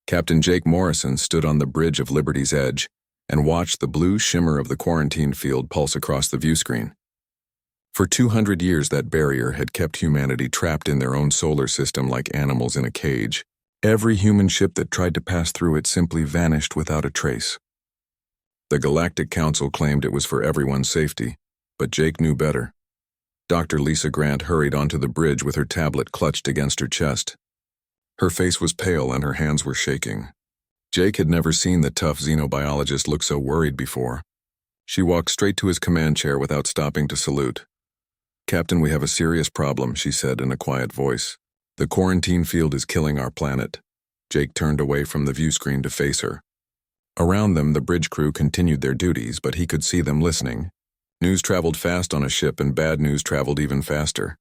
Captain Jake Morrison stood on the bridge of Liberty's Edge and watched the blue shimmer of the quarantine field pulse across the viewscreen. For 200 years, that barrier had kept humanity trapped in their own solar system like animals in a cage. Every human ship that tried to pass through it simply vanished without a trace. The Galactic Council claimed it was for everyone's safety, but Jake knew better. Dr. Lisa Grant hurried onto the bridge with her tablet clutched against her chest. Her face was pale and her hands were shaking. Jake had never seen the tough xenobiologist look so worried before. She walked straight to his command chair without stopping to salute. "Captain, we have a serious problem," she said in a quiet voice. "The quarantine field is killing our planet." Jake turned away from the viewscreen to face her. Around them, the bridge crew continued their duties, but he could see them listening. News traveled fast on a ship and bad news traveled even faster.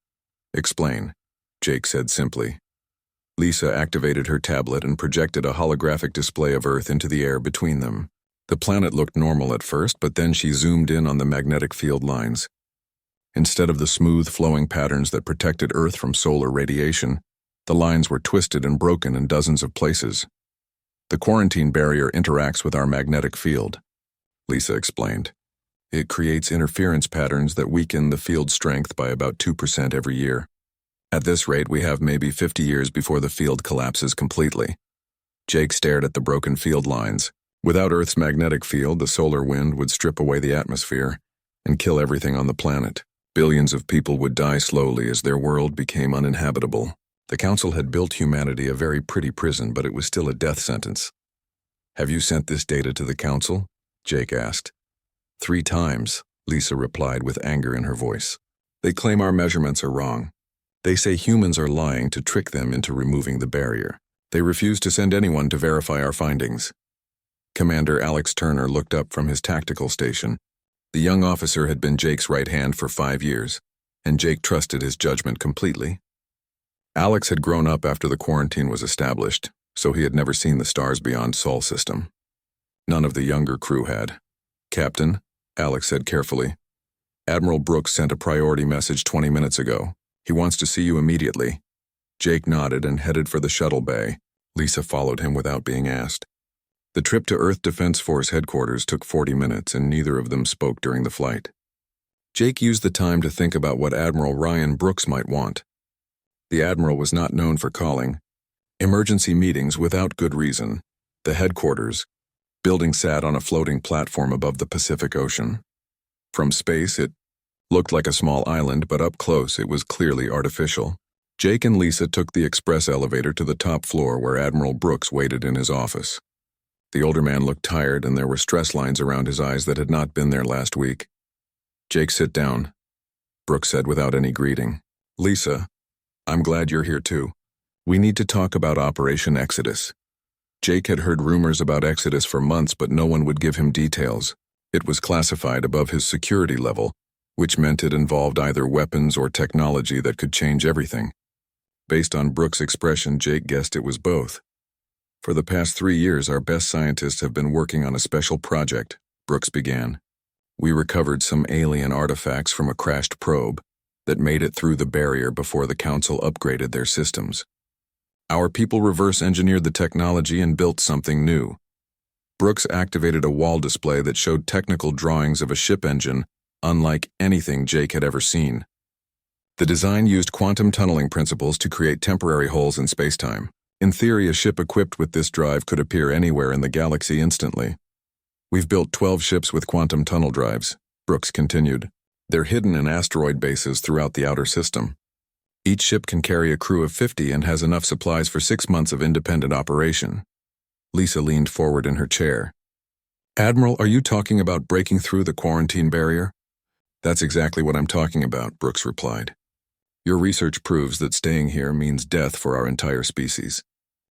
"Explain," Jake said simply. Lisa activated her tablet and projected a holographic display of Earth into the air between them. The planet looked normal at first, but then she zoomed in on the magnetic field lines. Instead of the smooth, flowing patterns that protected Earth from solar radiation, the lines were twisted and broken in dozens of places. "The quarantine barrier interacts with our magnetic field," Lisa explained. "It creates interference patterns that weaken the field's strength by about 2% every year. At this rate, we have maybe 50 years before the field collapses completely." Jake stared at the broken field lines. Without Earth's magnetic field, the solar wind would strip away the atmosphere and kill everything on the planet. Billions of people would die slowly as their world became uninhabitable. The Council had built humanity a very pretty prison, but it was still a death sentence. "Have you sent this data to the Council?" Jake asked. "3 times, Lisa replied with anger in her voice. "They claim our measurements are wrong. They say humans are lying to trick them into removing the barrier. They refuse to send anyone to verify our findings." Commander Alex Turner looked up from his tactical station. The young officer had been Jake's right hand for 5 years, and Jake trusted his judgment completely. Alex had grown up after the quarantine was established, so he had never seen the stars beyond Sol system. None of the younger crew had. "Captain," Alex said carefully, "Admiral Brooks sent a priority message 20 minutes ago. He wants to see you immediately." Jake nodded and headed for the shuttle bay. Lisa followed him without being asked. The trip to Earth Defense Force headquarters took 40 minutes, and neither of them spoke during the flight. Jake used the time to think about what Admiral Ryan Brooks might want. The Admiral was not known for calling emergency meetings without good reason. The headquarters building sat on a floating platform above the Pacific Ocean. From space, it looked like a small island, but up close it was clearly artificial. Jake and Lisa took the express elevator to the top floor where Admiral Brooks waited in his office. The older man looked tired, and there were stress lines around his eyes that had not been there last week. "Jake, sit down," Brooks said without any greeting. "Lisa, I'm glad you're here too. We need to talk about Operation Exodus." Jake had heard rumors about Exodus for months, but no one would give him details. It was classified above his security level, which meant it involved either weapons or technology that could change everything. Based on Brooks' expression, Jake guessed it was both. "For the past 3 years, our best scientists have been working on a special project," Brooks began. "We recovered some alien artifacts from a crashed probe that made it through the barrier before the Council upgraded their systems. Our people reverse-engineered the technology and built something new." Brooks activated a wall display that showed technical drawings of a ship engine unlike anything Jake had ever seen. The design used quantum tunneling principles to create temporary holes in space-time. In theory, a ship equipped with this drive could appear anywhere in the galaxy instantly. "We've built 12 ships with quantum tunnel drives," Brooks continued. "They're hidden in asteroid bases throughout the outer system. Each ship can carry a crew of 50 and has enough supplies for 6 months of independent operation." Lisa leaned forward in her chair. "Admiral, are you talking about breaking through the quarantine barrier?" "That's exactly what I'm talking about," Brooks replied. "Your research proves that staying here means death for our entire species.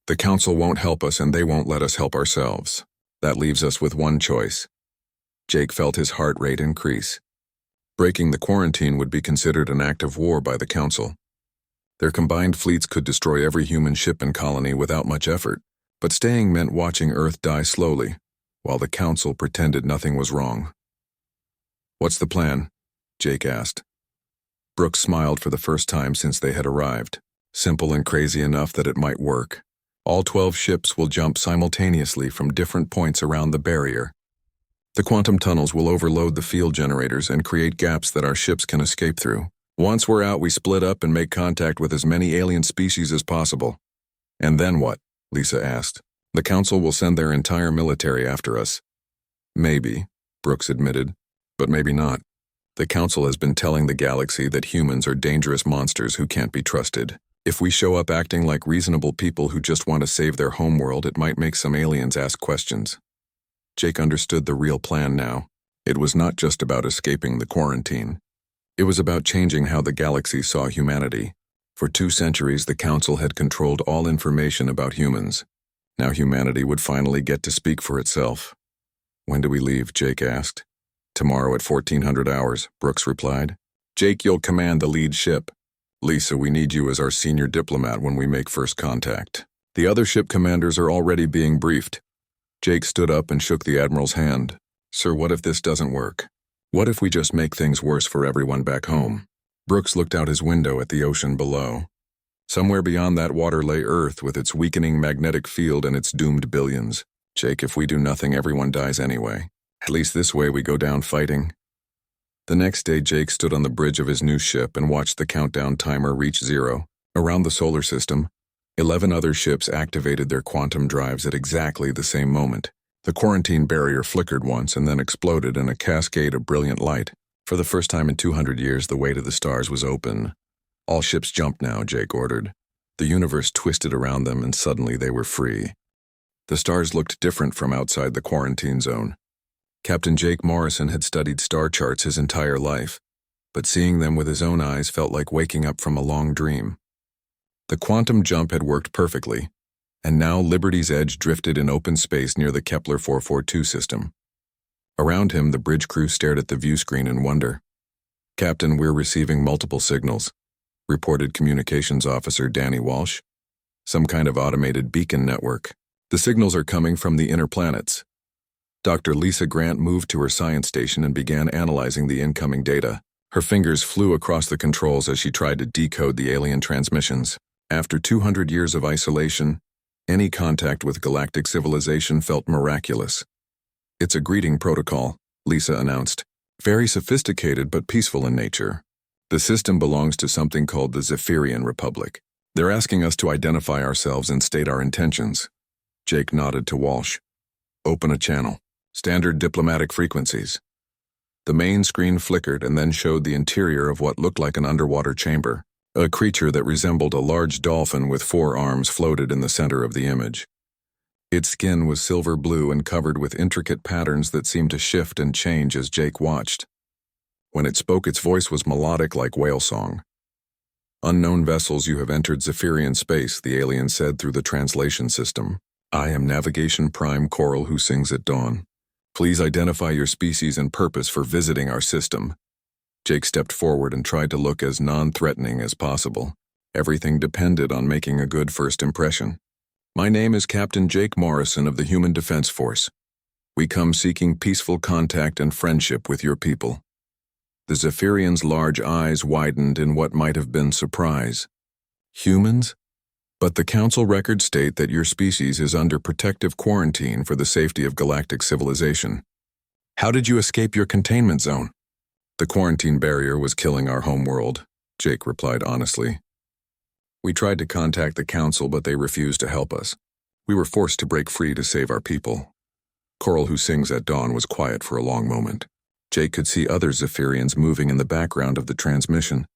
The Council won't help us, and they won't let us help ourselves. That leaves us with one choice." Jake felt his heart rate increase. Breaking the quarantine would be considered an act of war by the Council. Their combined fleets could destroy every human ship and colony without much effort, but staying meant watching Earth die slowly, while the Council pretended nothing was wrong. "What's the plan?" Jake asked. Brooks smiled for the first time since they had arrived. "Simple and crazy enough that it might work. All 12 ships will jump simultaneously from different points around the barrier. The quantum tunnels will overload the field generators and create gaps that our ships can escape through. Once we're out, we split up and make contact with as many alien species as possible. And then what? Lisa asked. The Council will send their entire military after us. Maybe, Brooks admitted, but maybe not. The Council has been telling the galaxy that humans are dangerous monsters who can't be trusted. If we show up acting like reasonable people who just want to save their homeworld, it might make some aliens ask questions. Jake understood the real plan now. It was not just about escaping the quarantine. It was about changing how the galaxy saw humanity. For 2 centuries, the Council had controlled all information about humans. Now humanity would finally get to speak for itself. When do we leave? Jake asked. Tomorrow at 1400 hours, Brooks replied. Jake, you'll command the lead ship. Lisa, we need you as our senior diplomat when we make first contact. The other ship commanders are already being briefed. Jake stood up and shook the Admiral's hand. Sir, what if this doesn't work? What if we just make things worse for everyone back home? Brooks looked out his window at the ocean below. Somewhere beyond that water lay Earth with its weakening magnetic field and its doomed billions. Jake, if we do nothing, everyone dies anyway. At least this way we go down fighting. The next day, Jake stood on the bridge of his new ship and watched the countdown timer reach 0. Around the solar system, 11 other ships activated their quantum drives at exactly the same moment. The quarantine barrier flickered once and then exploded in a cascade of brilliant light. For the first time in 200 years, the way to the stars was open. All ships jumped now, Jake ordered. The universe twisted around them and suddenly they were free. The stars looked different from outside the quarantine zone. Captain Jake Morrison had studied star charts his entire life, but seeing them with his own eyes felt like waking up from a long dream. The quantum jump had worked perfectly, and now Liberty's Edge drifted in open space near the Kepler 442 system. Around him, the bridge crew stared at the view screen in wonder. Captain, we're receiving multiple signals, reported Communications Officer Danny Walsh. Some kind of automated beacon network. The signals are coming from the inner planets. Dr. Lisa Grant moved to her science station and began analyzing the incoming data. Her fingers flew across the controls as she tried to decode the alien transmissions. After 200 years of isolation, any contact with galactic civilization felt miraculous. It's a greeting protocol, Lisa announced. Very sophisticated but peaceful in nature. The system belongs to something called the Zephyrian Republic. They're asking us to identify ourselves and state our intentions. Jake nodded to Walsh. Open a channel. Standard diplomatic frequencies. The main screen flickered and then showed the interior of what looked like an underwater chamber. A creature that resembled a large dolphin with 4 arms floated in the center of the image. Its skin was silver blue and covered with intricate patterns that seemed to shift and change as Jake watched. When it spoke, its voice was melodic like whale song. Unknown vessels, you have entered Zephyrian space, the alien said through the translation system. I am Navigation Prime Coral who sings at dawn. Please identify your species and purpose for visiting our system. Jake stepped forward and tried to look as non-threatening as possible. Everything depended on making a good first impression. My name is Captain Jake Morrison of the Human Defense Force. We come seeking peaceful contact and friendship with your people. The Zephyrian's large eyes widened in what might have been surprise. Humans? But the Council records state that your species is under protective quarantine for the safety of galactic civilization. How did you escape your containment zone? The quarantine barrier was killing our homeworld, Jake replied honestly. We tried to contact the Council, but they refused to help us. We were forced to break free to save our people. Coral who sings at dawn was quiet for a long moment. Jake could see other Zephyrians moving in the background of the transmission.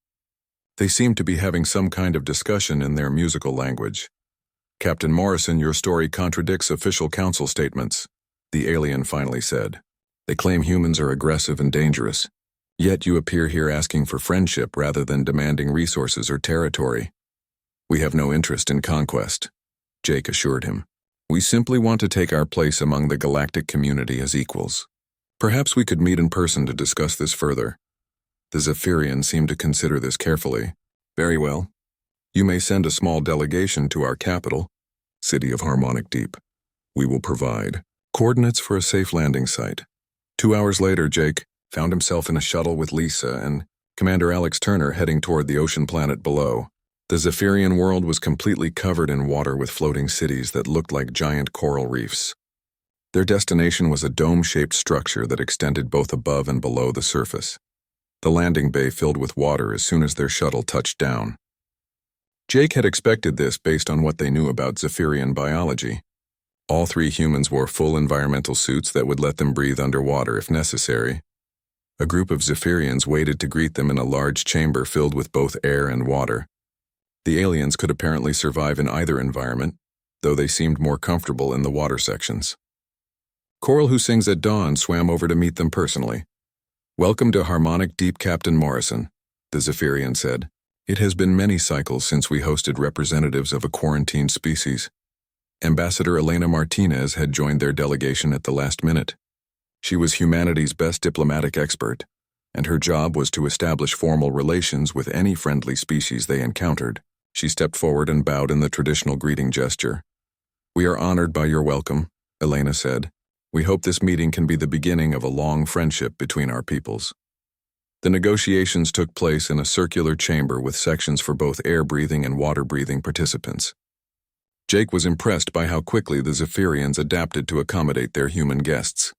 They seemed to be having some kind of discussion in their musical language. Captain Morrison, your story contradicts official Council statements, the alien finally said. They claim humans are aggressive and dangerous. Yet you appear here asking for friendship rather than demanding resources or territory. We have no interest in conquest, Jake assured him. We simply want to take our place among the galactic community as equals. Perhaps we could meet in person to discuss this further. The Zephyrian seemed to consider this carefully. Very well. You may send a small delegation to our capital, City of Harmonic Deep. We will provide coordinates for a safe landing site. 2 hours later, Jake found himself in a shuttle with Lisa and Commander Alex Turner heading toward the ocean planet below. The Zephyrian world was completely covered in water with floating cities that looked like giant coral reefs. Their destination was a dome-shaped structure that extended both above and below the surface. The landing bay filled with water as soon as their shuttle touched down. Jake had expected this based on what they knew about Zephyrian biology. All three humans wore full environmental suits that would let them breathe underwater if necessary. A group of Zephyrians waited to greet them in a large chamber filled with both air and water. The aliens could apparently survive in either environment, though they seemed more comfortable in the water sections. Coral, who sings at dawn, swam over to meet them personally. "Welcome to Harmonic Deep, Captain Morrison," the Zephyrian said. "It has been many cycles since we hosted representatives of a quarantined species." Ambassador Elena Martinez had joined their delegation at the last minute. She was humanity's best diplomatic expert, and her job was to establish formal relations with any friendly species they encountered. She stepped forward and bowed in the traditional greeting gesture. "We are honored by your welcome," Elena said. "We hope this meeting can be the beginning of a long friendship between our peoples." The negotiations took place in a circular chamber with sections for both air-breathing and water-breathing participants. Jake was impressed by how quickly the Zephyrians adapted to accommodate their human guests.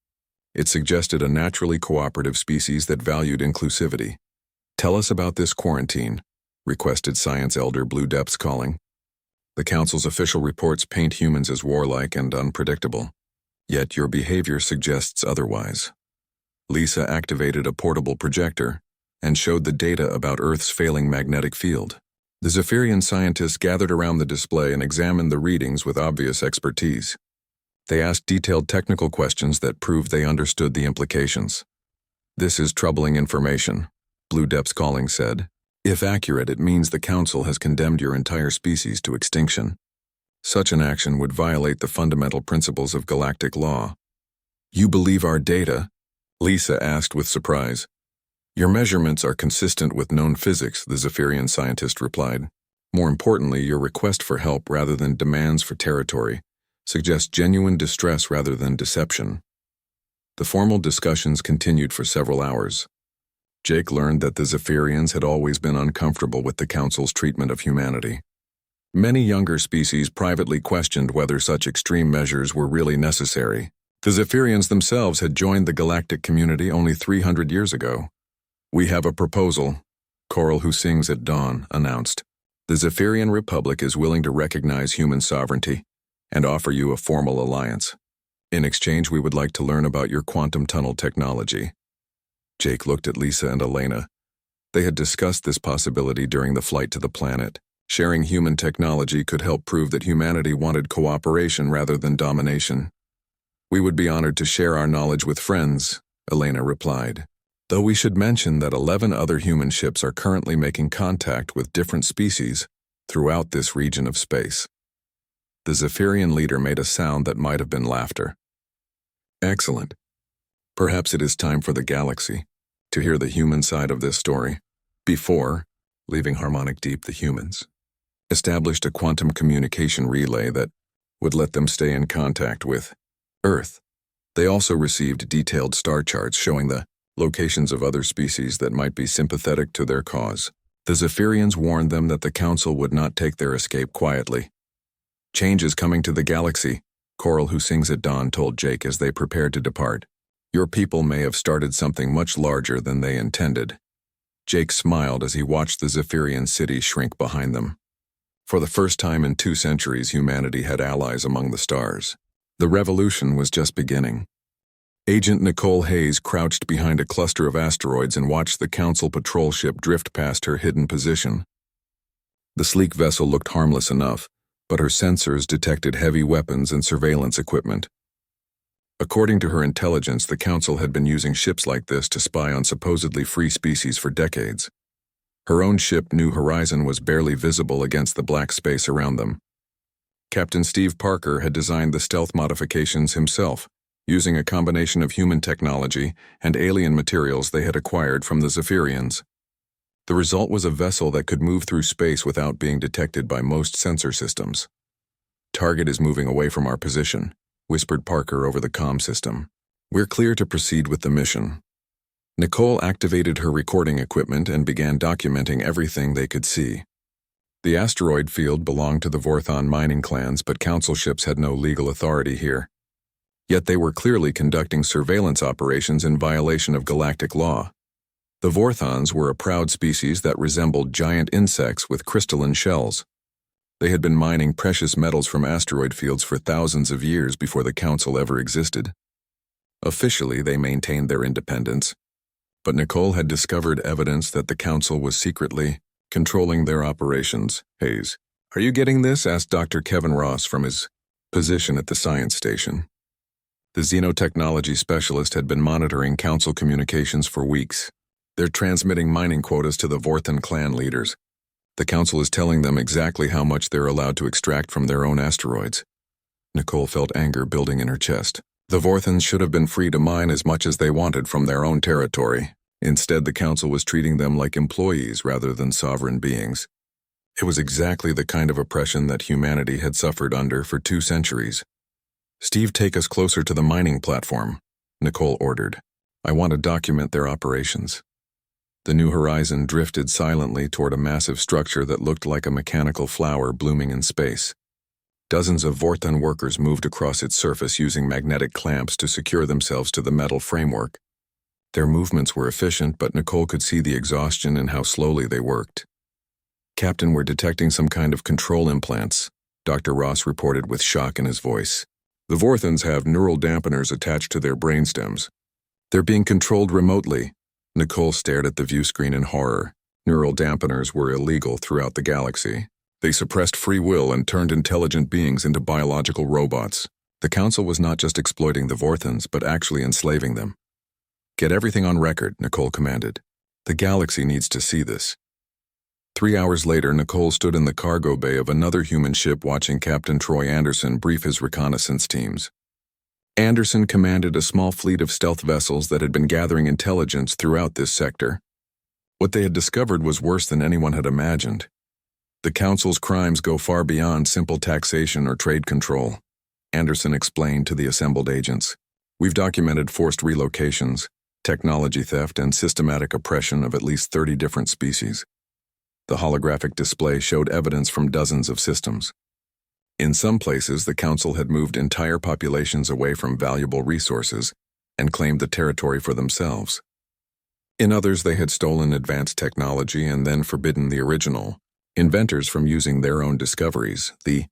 It suggested a naturally cooperative species that valued inclusivity. "Tell us about this quarantine," requested Science Elder Blue Depths Calling. "The Council's official reports paint humans as warlike and unpredictable. Yet your behavior suggests otherwise." Lisa activated a portable projector and showed the data about Earth's failing magnetic field. The Zephyrian scientists gathered around the display and examined the readings with obvious expertise. They asked detailed technical questions that proved they understood the implications. "This is troubling information," Blue Depths Calling said. "If accurate, it means the Council has condemned your entire species to extinction. Such an action would violate the fundamental principles of galactic law." "You believe our data?" Lisa asked with surprise. "Your measurements are consistent with known physics," the Zephyrian scientist replied. "More importantly, your request for help rather than demands for territory suggests genuine distress rather than deception." The formal discussions continued for several hours. Jake learned that the Zephyrians had always been uncomfortable with the Council's treatment of humanity. Many younger species privately questioned whether such extreme measures were really necessary. The Zephyrians themselves had joined the galactic community only 300 years ago. "We have a proposal," Coral, who sings at dawn, announced. "The Zephyrian Republic is willing to recognize human sovereignty and offer you a formal alliance. In exchange, we would like to learn about your quantum tunnel technology." Jake looked at Lisa and Elena. They had discussed this possibility during the flight to the planet. Sharing human technology could help prove that humanity wanted cooperation rather than domination. "We would be honored to share our knowledge with friends," Elena replied. "Though we should mention that 11 other human ships are currently making contact with different species throughout this region of space." The Zephyrian leader made a sound that might have been laughter. "Excellent. Perhaps it is time for the galaxy to hear the human side of this story. Before leaving Harmonic Deep, the humans established a quantum communication relay that would let them stay in contact with Earth. They also received detailed star charts showing the locations of other species that might be sympathetic to their cause. The Zephyrians warned them that the Council would not take their escape quietly. "Change is coming to the galaxy," Coral, who sings at dawn, told Jake as they prepared to depart. "Your people may have started something much larger than they intended." Jake smiled as he watched the Zephyrian city shrink behind them. For the first time in 2 centuries, humanity had allies among the stars. The revolution was just beginning. Agent Nicole Hayes crouched behind a cluster of asteroids and watched the Council patrol ship drift past her hidden position. The sleek vessel looked harmless enough, but her sensors detected heavy weapons and surveillance equipment. According to her intelligence, the Council had been using ships like this to spy on supposedly free species for decades. Her own ship, New Horizon, was barely visible against the black space around them. Captain Steve Parker had designed the stealth modifications himself, using a combination of human technology and alien materials they had acquired from the Zephyrians. The result was a vessel that could move through space without being detected by most sensor systems. "Target is moving away from our position," whispered Parker over the comm system. "We're clear to proceed with the mission." Nicole activated her recording equipment and began documenting everything they could see. The asteroid field belonged to the Vorthon mining clans, but council ships had no legal authority here. Yet they were clearly conducting surveillance operations in violation of galactic law. The Vorthons were a proud species that resembled giant insects with crystalline shells. They had been mining precious metals from asteroid fields for thousands of years before the council ever existed. Officially, they maintained their independence, but Nicole had discovered evidence that the council was secretly controlling their operations. Hayes, are you getting this? Asked Dr. Kevin Ross from his position at the science station. The xenotechnology specialist had been monitoring council communications for weeks. They're transmitting mining quotas to the Vorthon clan leaders. The council is telling them exactly how much they're allowed to extract from their own asteroids. Nicole felt anger building in her chest. The Vorthons should have been free to mine as much as they wanted from their own territory. Instead, the council was treating them like employees rather than sovereign beings. It was exactly the kind of oppression that humanity had suffered under for 2 centuries. Steve, take us closer to the mining platform, Nicole ordered. I want to document their operations. The New Horizon drifted silently toward a massive structure that looked like a mechanical flower blooming in space. Dozens of Vorthon workers moved across its surface using magnetic clamps to secure themselves to the metal framework. Their movements were efficient, but Nicole could see the exhaustion in how slowly they worked. Captain, we're detecting some kind of control implants, Dr. Ross reported with shock in his voice. The Vorthons have neural dampeners attached to their brainstems. They're being controlled remotely. Nicole stared at the view screen in horror. Neural dampeners were illegal throughout the galaxy. They suppressed free will and turned intelligent beings into biological robots. The council was not just exploiting the Vorthons, but actually enslaving them. Get everything on record, Nicole commanded. The galaxy needs to see this. 3 hours later, Nicole stood in the cargo bay of another human ship watching Captain Troy Anderson brief his reconnaissance teams. Anderson commanded a small fleet of stealth vessels that had been gathering intelligence throughout this sector. What they had discovered was worse than anyone had imagined. The council's crimes go far beyond simple taxation or trade control, Anderson explained to the assembled agents. We've documented forced relocations, technology theft, and systematic oppression of at least 30 different species. The holographic display showed evidence from dozens of systems. In some places, the council had moved entire populations away from valuable resources and claimed the territory for themselves. In others, they had stolen advanced technology and then forbidden the original inventors from using their own discoveries. The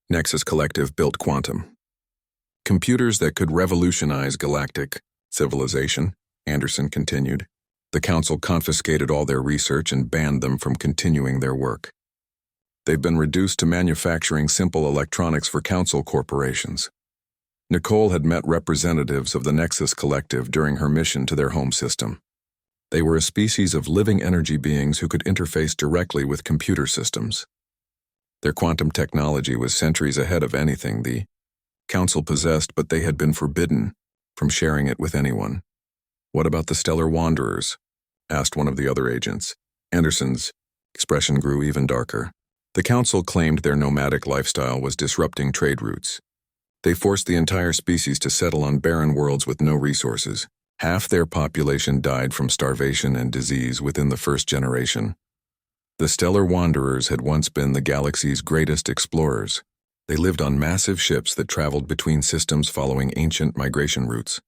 Nexus Collective built quantum computers that could revolutionize galactic civilization, Anderson continued. The council confiscated all their research and banned them from continuing their work. They've been reduced to manufacturing simple electronics for council corporations. Nicole had met representatives of the Nexus Collective during her mission to their home system. They were a species of living energy beings who could interface directly with computer systems. Their quantum technology was centuries ahead of anything the council possessed, but they had been forbidden from sharing it with anyone. What about the Stellar Wanderers? Asked one of the other agents. Anderson's expression grew even darker. The council claimed their nomadic lifestyle was disrupting trade routes. They forced the entire species to settle on barren worlds with no resources. Half their population died from starvation and disease within the first generation. The Stellar Wanderers had once been the galaxy's greatest explorers. They lived on massive ships that traveled between systems following ancient migration routes.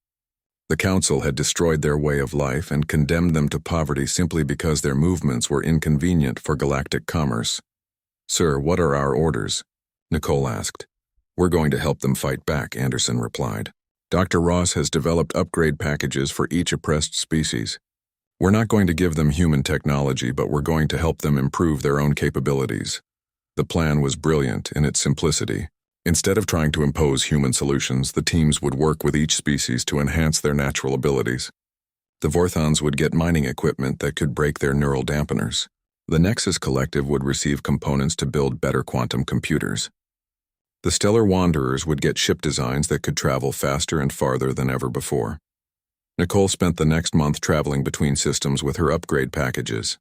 The council had destroyed their way of life and condemned them to poverty simply because their movements were inconvenient for galactic commerce. Sir, what are our orders? Nicole asked. We're going to help them fight back, Anderson replied. Dr. Ross has developed upgrade packages for each oppressed species. We're not going to give them human technology, but we're going to help them improve their own capabilities. The plan was brilliant in its simplicity. Instead of trying to impose human solutions, the teams would work with each species to enhance their natural abilities. The Vorthons would get mining equipment that could break their neural dampeners. The Nexus Collective would receive components to build better quantum computers. The Stellar Wanderers would get ship designs that could travel faster and farther than ever before. Nicole spent the next month traveling between systems with her upgrade packages.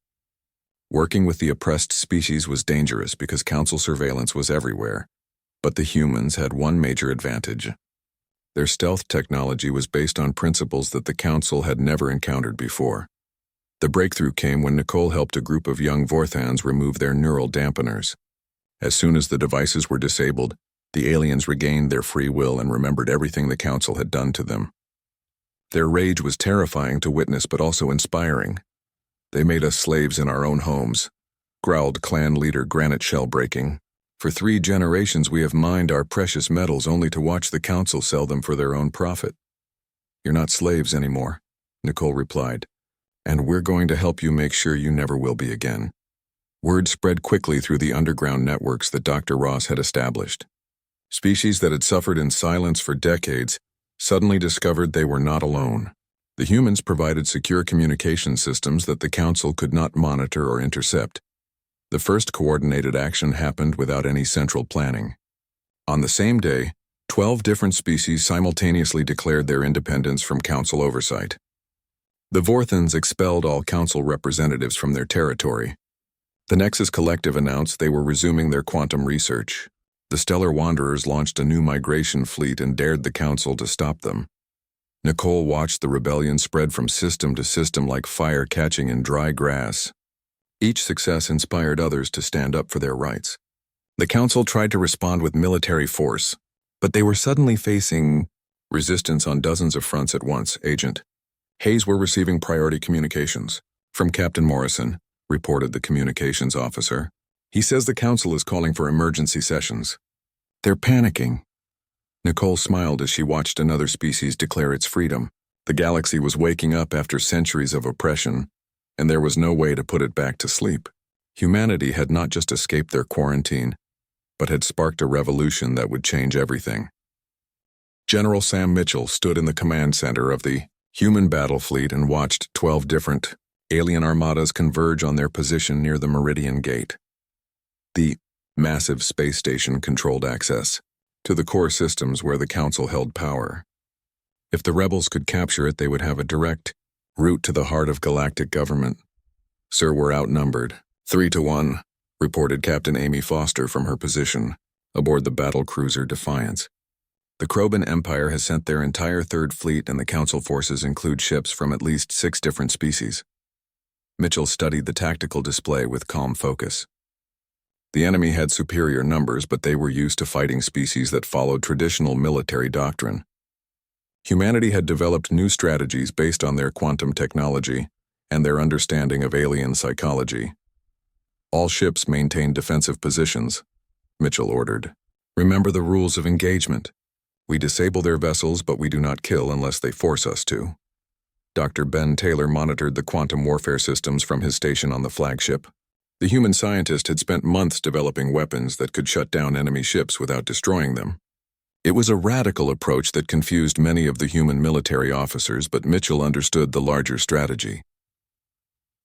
Working with the oppressed species was dangerous because council surveillance was everywhere. But the humans had one major advantage. Their stealth technology was based on principles that the council had never encountered before. The breakthrough came when Nicole helped a group of young Vorthans remove their neural dampeners. As soon as the devices were disabled, the aliens regained their free will and remembered everything the Council had done to them. Their rage was terrifying to witness but also inspiring. "They made us slaves in our own homes," growled clan leader Granite Shell Breaking. "For 3 generations we have mined our precious metals only to watch the Council sell them for their own profit." "You're not slaves anymore," Nicole replied, "and we're going to help you make sure you never will be again." Word spread quickly through the underground networks that Dr. Ross had established. Species that had suffered in silence for decades suddenly discovered they were not alone. The humans provided secure communication systems that the Council could not monitor or intercept. The first coordinated action happened without any central planning. On the same day, 12 different species simultaneously declared their independence from Council oversight. The Vorthans expelled all Council representatives from their territory. The Nexus Collective announced they were resuming their quantum research. The Stellar Wanderers launched a new migration fleet and dared the Council to stop them. Nicole watched the rebellion spread from system to system like fire catching in dry grass. Each success inspired others to stand up for their rights. The Council tried to respond with military force, but they were suddenly facing resistance on dozens of fronts at once. "Agent Hayes, we're receiving priority communications from Captain Morrison," reported the communications officer. "He says the Council is calling for emergency sessions." "They're panicking." Nicole smiled as she watched another species declare its freedom. The galaxy was waking up after centuries of oppression, and there was no way to put it back to sleep. Humanity had not just escaped their quarantine, but had sparked a revolution that would change everything. General Sam Mitchell stood in the command center of the human battle fleet and watched 12 different alien armadas converge on their position near the Meridian Gate. The massive space station controlled access to the core systems where the Council held power. If the rebels could capture it, they would have a direct route to the heart of galactic government. "Sir, we're outnumbered. 3-1, reported Captain Amy Foster from her position aboard the battlecruiser Defiance. "The Kroban Empire has sent their entire Third Fleet, and the Council forces include ships from at least 6 different species." Mitchell studied the tactical display with calm focus. The enemy had superior numbers, but they were used to fighting species that followed traditional military doctrine. Humanity had developed new strategies based on their quantum technology and their understanding of alien psychology. "All ships maintain defensive positions," Mitchell ordered. "Remember the rules of engagement. We disable their vessels, but we do not kill unless they force us to." Dr. Ben Taylor monitored the quantum warfare systems from his station on the flagship. The human scientist had spent months developing weapons that could shut down enemy ships without destroying them. It was a radical approach that confused many of the human military officers, but Mitchell understood the larger strategy.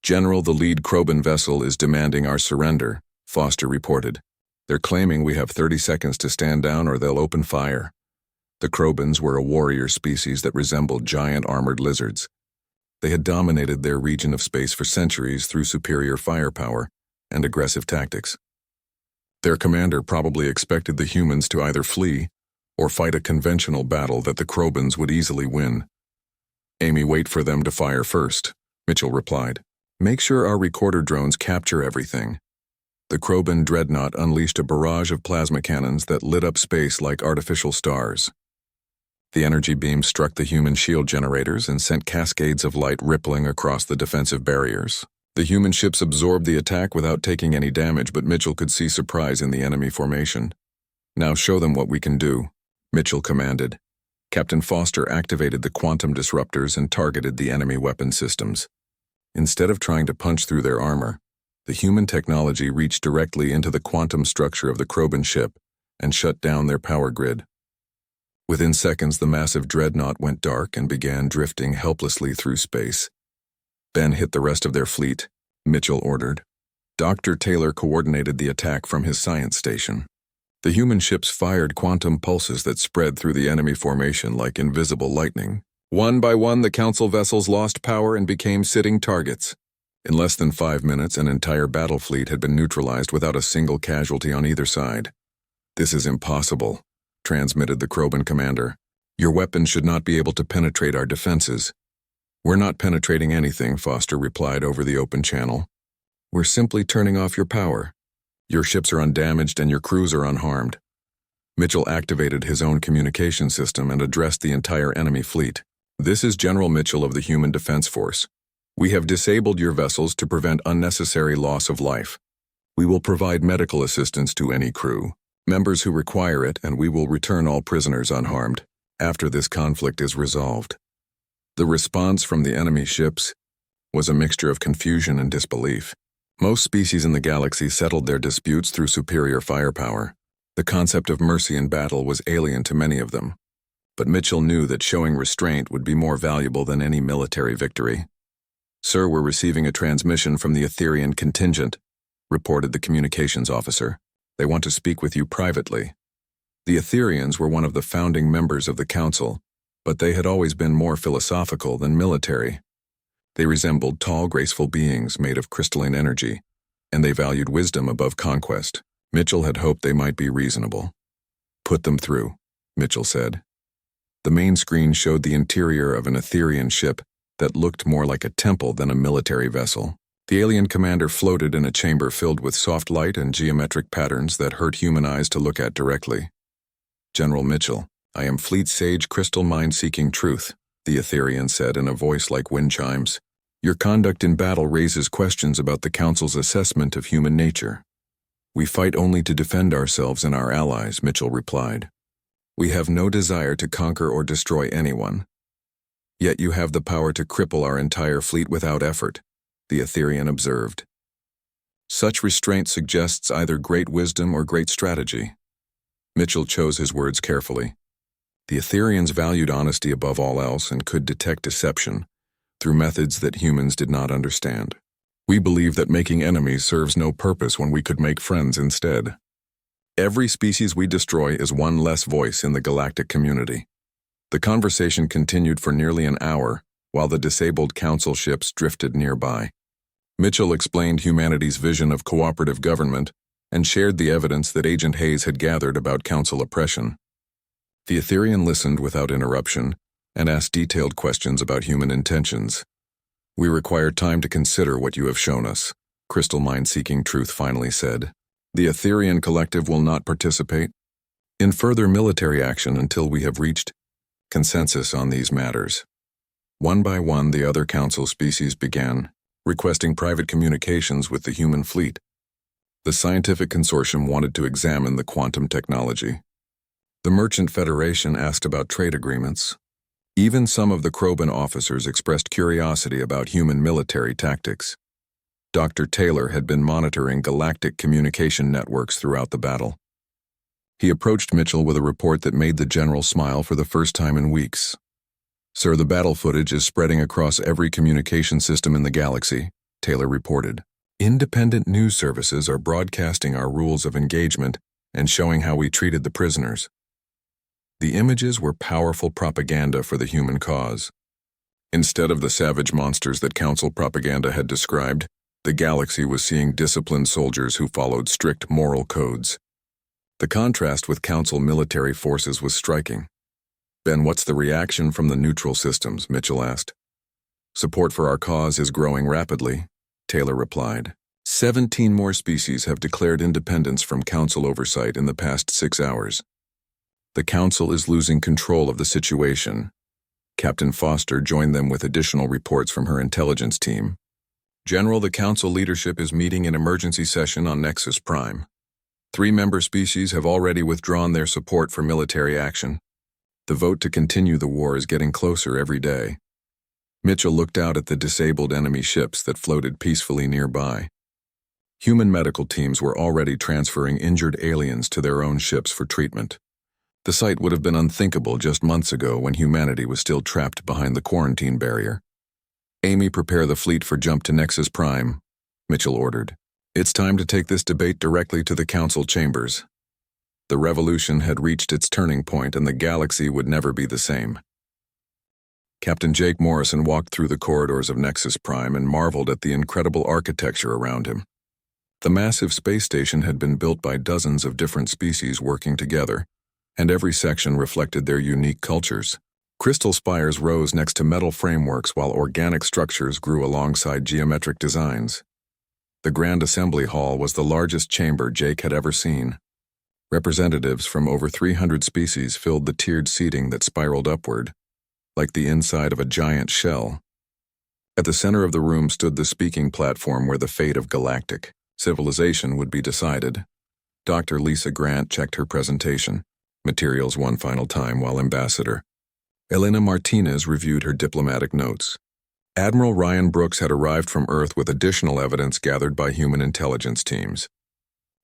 "General, the lead Kroban vessel is demanding our surrender," Foster reported. "They're claiming we have 30 seconds to stand down or they'll open fire." The Krobans were a warrior species that resembled giant armored lizards. They had dominated their region of space for centuries through superior firepower and aggressive tactics. Their commander probably expected the humans to either flee or fight a conventional battle that the Krobans would easily win. "Amy, wait for them to fire first," Mitchell replied. "Make sure our recorder drones capture everything." The Kroban dreadnought unleashed a barrage of plasma cannons that lit up space like artificial stars. The energy beam struck the human shield generators and sent cascades of light rippling across the defensive barriers. The human ships absorbed the attack without taking any damage, but Mitchell could see surprise in the enemy formation. "Now show them what we can do," Mitchell commanded. Captain Foster activated the quantum disruptors and targeted the enemy weapon systems. Instead of trying to punch through their armor, the human technology reached directly into the quantum structure of the Kroban ship and shut down their power grid. Within seconds, the massive dreadnought went dark and began drifting helplessly through space. "Ben, hit the rest of their fleet," Mitchell ordered. Dr. Taylor coordinated the attack from his science station. The human ships fired quantum pulses that spread through the enemy formation like invisible lightning. One by one, the Council vessels lost power and became sitting targets. In less than 5 minutes, an entire battle fleet had been neutralized without a single casualty on either side. "This is impossible," transmitted the Kroban commander. "Your weapons should not be able to penetrate our defenses." "We're not penetrating anything," Foster replied over the open channel. "We're simply turning off your power. Your ships are undamaged and your crews are unharmed." Mitchell activated his own communication system and addressed the entire enemy fleet. "This is General Mitchell of the Human Defense Force. We have disabled your vessels to prevent unnecessary loss of life. We will provide medical assistance to any crew members who require it, and we will return all prisoners unharmed after this conflict is resolved." The response from the enemy ships was a mixture of confusion and disbelief. Most species in the galaxy settled their disputes through superior firepower. The concept of mercy in battle was alien to many of them, but Mitchell knew that showing restraint would be more valuable than any military victory. "Sir, we're receiving a transmission from the Etherian contingent," reported the communications officer. "They want to speak with you privately." The Etherians were one of the founding members of the Council, but they had always been more philosophical than military. They resembled tall, graceful beings made of crystalline energy, and they valued wisdom above conquest. Mitchell had hoped they might be reasonable. "Put them through," Mitchell said. The main screen showed the interior of an Etherian ship that looked more like a temple than a military vessel. The alien commander floated in a chamber filled with soft light and geometric patterns that hurt human eyes to look at directly. "General Mitchell, I am Fleet Sage Crystal Mind Seeking Truth," the Etherian said in a voice like wind chimes. "Your conduct in battle raises questions about the Council's assessment of human nature." "We fight only to defend ourselves and our allies," Mitchell replied. "We have no desire to conquer or destroy anyone. Yet you have the power to cripple our entire fleet without effort," the Etherian observed. "Such restraint suggests either great wisdom or great strategy." Mitchell chose his words carefully. The Etherians valued honesty above all else and could detect deception through methods that humans did not understand. "We believe that making enemies serves no purpose when we could make friends instead. Every species we destroy is one less voice in the galactic community." The conversation continued for nearly an hour while the disabled Council ships drifted nearby. Mitchell explained humanity's vision of cooperative government and shared the evidence that Agent Hayes had gathered about Council oppression. The Etherian listened without interruption and asked detailed questions about human intentions. "We require time to consider what you have shown us," Crystal Mind Seeking Truth finally said. "The Etherian Collective will not participate in further military action until we have reached consensus on these matters." One by one, the other Council species began requesting private communications with the human fleet. The scientific consortium wanted to examine the quantum technology. The Merchant Federation asked about trade agreements. Even some of the Kroban officers expressed curiosity about human military tactics. Dr. Taylor had been monitoring galactic communication networks throughout the battle. He approached Mitchell with a report that made the general smile for the first time in weeks. "Sir, the battle footage is spreading across every communication system in the galaxy," Taylor reported. "Independent news services are broadcasting our rules of engagement and showing how we treated the prisoners." The images were powerful propaganda for the human cause. Instead of the savage monsters that Council propaganda had described, the galaxy was seeing disciplined soldiers who followed strict moral codes. The contrast with Council military forces was striking. "Ben, what's the reaction from the neutral systems?" Mitchell asked. "Support for our cause is growing rapidly," Taylor replied. 17 more species have declared independence from Council oversight in the past 6 hours. The Council is losing control of the situation. Captain Foster joined them with additional reports from her intelligence team. "General, the Council leadership is meeting in emergency session on Nexus Prime. 3 member species have already withdrawn their support for military action. The vote to continue the war is getting closer every day." Mitchell looked out at the disabled enemy ships that floated peacefully nearby. Human medical teams were already transferring injured aliens to their own ships for treatment. The sight would have been unthinkable just months ago when humanity was still trapped behind the quarantine barrier. "Amy, prepare the fleet for jump to Nexus Prime," Mitchell ordered. "It's time to take this debate directly to the Council chambers." The revolution had reached its turning point and the galaxy would never be the same. Captain Jake Morrison walked through the corridors of Nexus Prime and marveled at the incredible architecture around him. The massive space station had been built by dozens of different species working together, and every section reflected their unique cultures. Crystal spires rose next to metal frameworks while organic structures grew alongside geometric designs. The Grand Assembly Hall was the largest chamber Jake had ever seen. Representatives from over 300 species filled the tiered seating that spiraled upward, like the inside of a giant shell. At the center of the room stood the speaking platform where the fate of galactic civilization would be decided. Dr. Lisa Grant checked her presentation materials one final time while Ambassador Elena Martinez reviewed her diplomatic notes. Admiral Ryan Brooks had arrived from Earth with additional evidence gathered by human intelligence teams.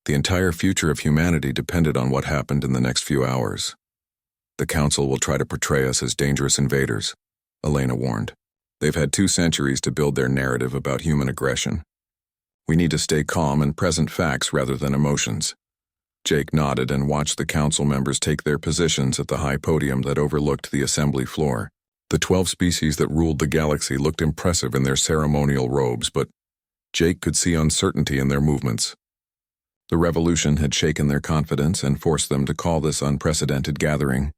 The entire future of humanity depended on what happened in the next few hours. The Council will try to portray us as dangerous invaders, Elena warned. They've had 2 centuries to build their narrative about human aggression. We need to stay calm and present facts rather than emotions. Jake nodded and watched the Council members take their positions at the high podium that overlooked the assembly floor. The 12 species that ruled the galaxy looked impressive in their ceremonial robes, but Jake could see uncertainty in their movements. The revolution had shaken their confidence and forced them to call this unprecedented gathering.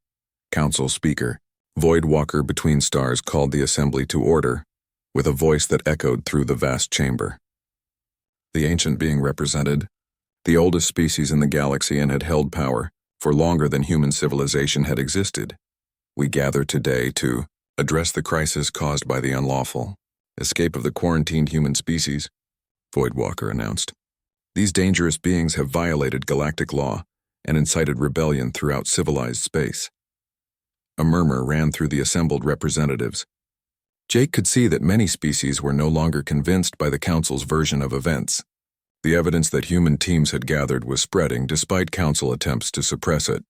Council Speaker Voidwalker Between Stars called the assembly to order, with a voice that echoed through the vast chamber. The ancient being represented, the oldest species in the galaxy and had held power for longer than human civilization had existed. We gather today to address the crisis caused by the unlawful escape of the quarantined human species, Voidwalker announced. These dangerous beings have violated galactic law and incited rebellion throughout civilized space. A murmur ran through the assembled representatives. Jake could see that many species were no longer convinced by the Council's version of events. The evidence that human teams had gathered was spreading despite Council attempts to suppress it.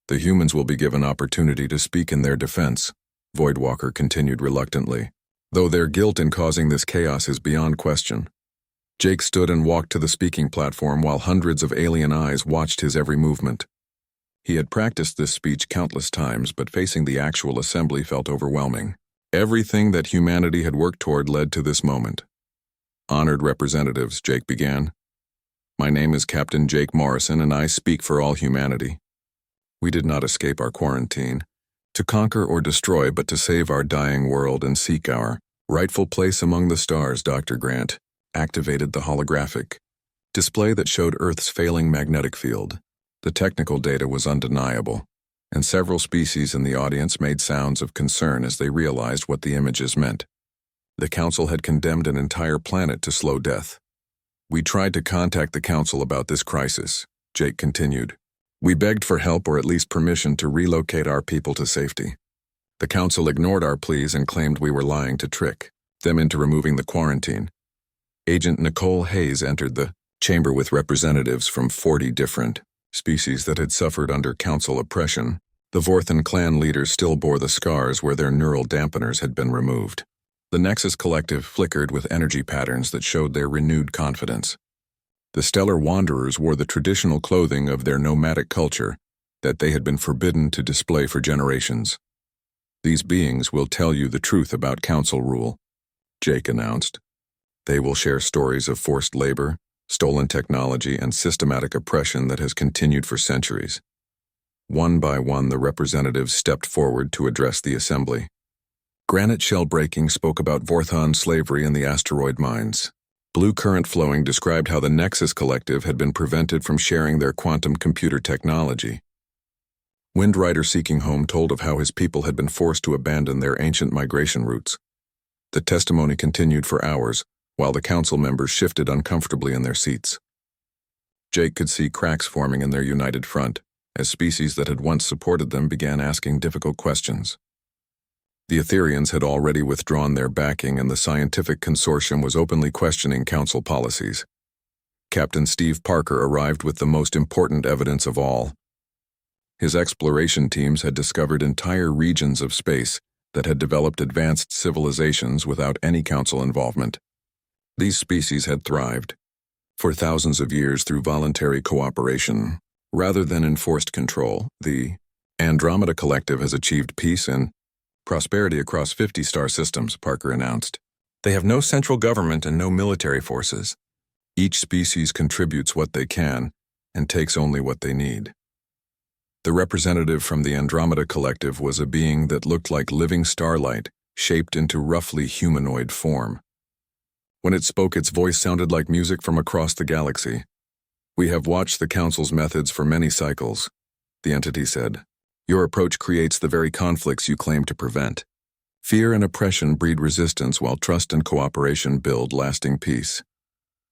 The humans will be given opportunity to speak in their defense, Voidwalker continued reluctantly, though their guilt in causing this chaos is beyond question. Jake stood and walked to the speaking platform while hundreds of alien eyes watched his every movement. He had practiced this speech countless times, but facing the actual assembly felt overwhelming. Everything that humanity had worked toward led to this moment. Honored representatives, Jake began. My name is Captain Jake Morrison, and I speak for all humanity. We did not escape our quarantine to conquer or destroy, but to save our dying world and seek our rightful place among the stars. Dr. Grant activated the holographic display that showed Earth's failing magnetic field. The technical data was undeniable, and several species in the audience made sounds of concern as they realized what the images meant. The Council had condemned an entire planet to slow death. We tried to contact the Council about this crisis, Jake continued. We begged for help or at least permission to relocate our people to safety. The Council ignored our pleas and claimed we were lying to trick them into removing the quarantine. Agent Nicole Hayes entered the chamber with representatives from 40 different species that had suffered under Council oppression. The Vorthan clan leaders still bore the scars where their neural dampeners had been removed. The Nexus Collective flickered with energy patterns that showed their renewed confidence. The Stellar Wanderers wore the traditional clothing of their nomadic culture that they had been forbidden to display for generations. These beings will tell you the truth about Council rule, Jake announced. They will share stories of forced labor, stolen technology, and systematic oppression that has continued for centuries. One by one, the representatives stepped forward to address the assembly. Granite Shell Breaking spoke about Vorthan slavery in the asteroid mines. Blue Current Flowing described how the Nexus Collective had been prevented from sharing their quantum computer technology. Windrider Seeking Home told of how his people had been forced to abandon their ancient migration routes. The testimony continued for hours, while the Council members shifted uncomfortably in their seats. Jake could see cracks forming in their united front, as species that had once supported them began asking difficult questions. The Etherians had already withdrawn their backing, and the scientific consortium was openly questioning Council policies. Captain Steve Parker arrived with the most important evidence of all. His exploration teams had discovered entire regions of space that had developed advanced civilizations without any Council involvement. These species had thrived for thousands of years through voluntary cooperation, rather than enforced control. The Andromeda Collective has achieved peace and prosperity across 50 star systems, Parker announced. They have no central government and no military forces. Each species contributes what they can and takes only what they need. The representative from the Andromeda Collective was a being that looked like living starlight, shaped into roughly humanoid form. When it spoke, its voice sounded like music from across the galaxy. "We have watched the Council's methods for many cycles," the entity said. "Your approach creates the very conflicts you claim to prevent. Fear and oppression breed resistance, while trust and cooperation build lasting peace."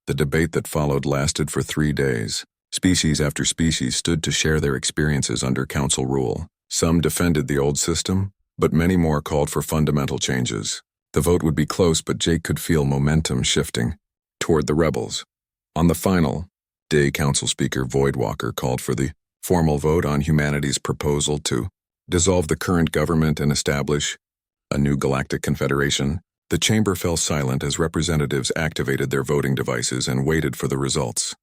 The debate that followed lasted for 3 days. Species after species stood to share their experiences under Council rule. Some defended the old system, but many more called for fundamental changes. The vote would be close, but Jake could feel momentum shifting toward the rebels. On the final day, Council Speaker Voidwalker called for the formal vote on humanity's proposal to dissolve the current government and establish a new galactic confederation. The chamber fell silent as representatives activated their voting devices and waited for the results.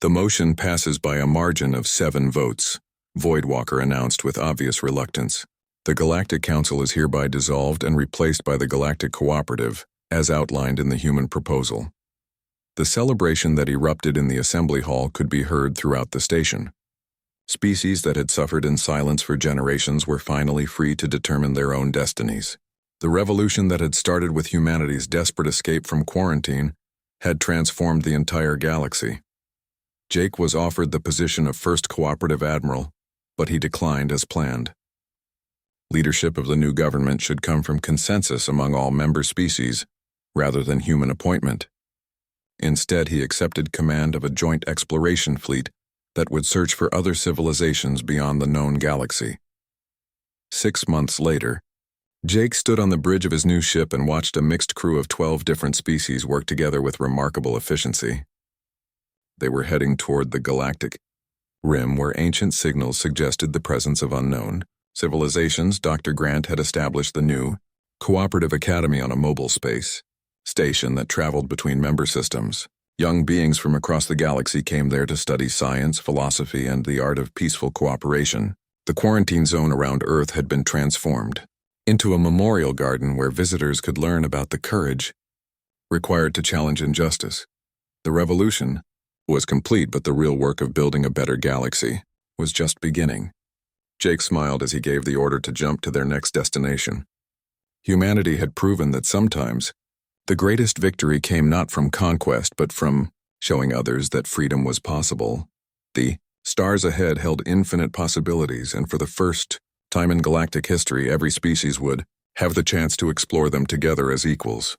"The motion passes by a margin of 7 votes, Voidwalker announced with obvious reluctance. "The Galactic Council is hereby dissolved and replaced by the Galactic Cooperative, as outlined in the human proposal." The celebration that erupted in the assembly hall could be heard throughout the station. Species that had suffered in silence for generations were finally free to determine their own destinies. The revolution that had started with humanity's desperate escape from quarantine had transformed the entire galaxy. Jake was offered the position of First Cooperative Admiral, but he declined as planned. Leadership of the new government should come from consensus among all member species, rather than human appointment. Instead, he accepted command of a joint exploration fleet that would search for other civilizations beyond the known galaxy. 6 months later, Jake stood on the bridge of his new ship and watched a mixed crew of 12 different species work together with remarkable efficiency. They were heading toward the galactic rim, where ancient signals suggested the presence of unknown civilizations. Dr. Grant had established the new Cooperative Academy on a mobile space station that traveled between member systems. Young beings from across the galaxy came there to study science, philosophy, and the art of peaceful cooperation. The quarantine zone around Earth had been transformed into a memorial garden where visitors could learn about the courage required to challenge injustice. The revolution was complete, but the real work of building a better galaxy was just beginning. Jake smiled as he gave the order to jump to their next destination. Humanity had proven that sometimes the greatest victory came not from conquest, but from showing others that freedom was possible. The stars ahead held infinite possibilities, and for the first time in galactic history, every species would have the chance to explore them together as equals.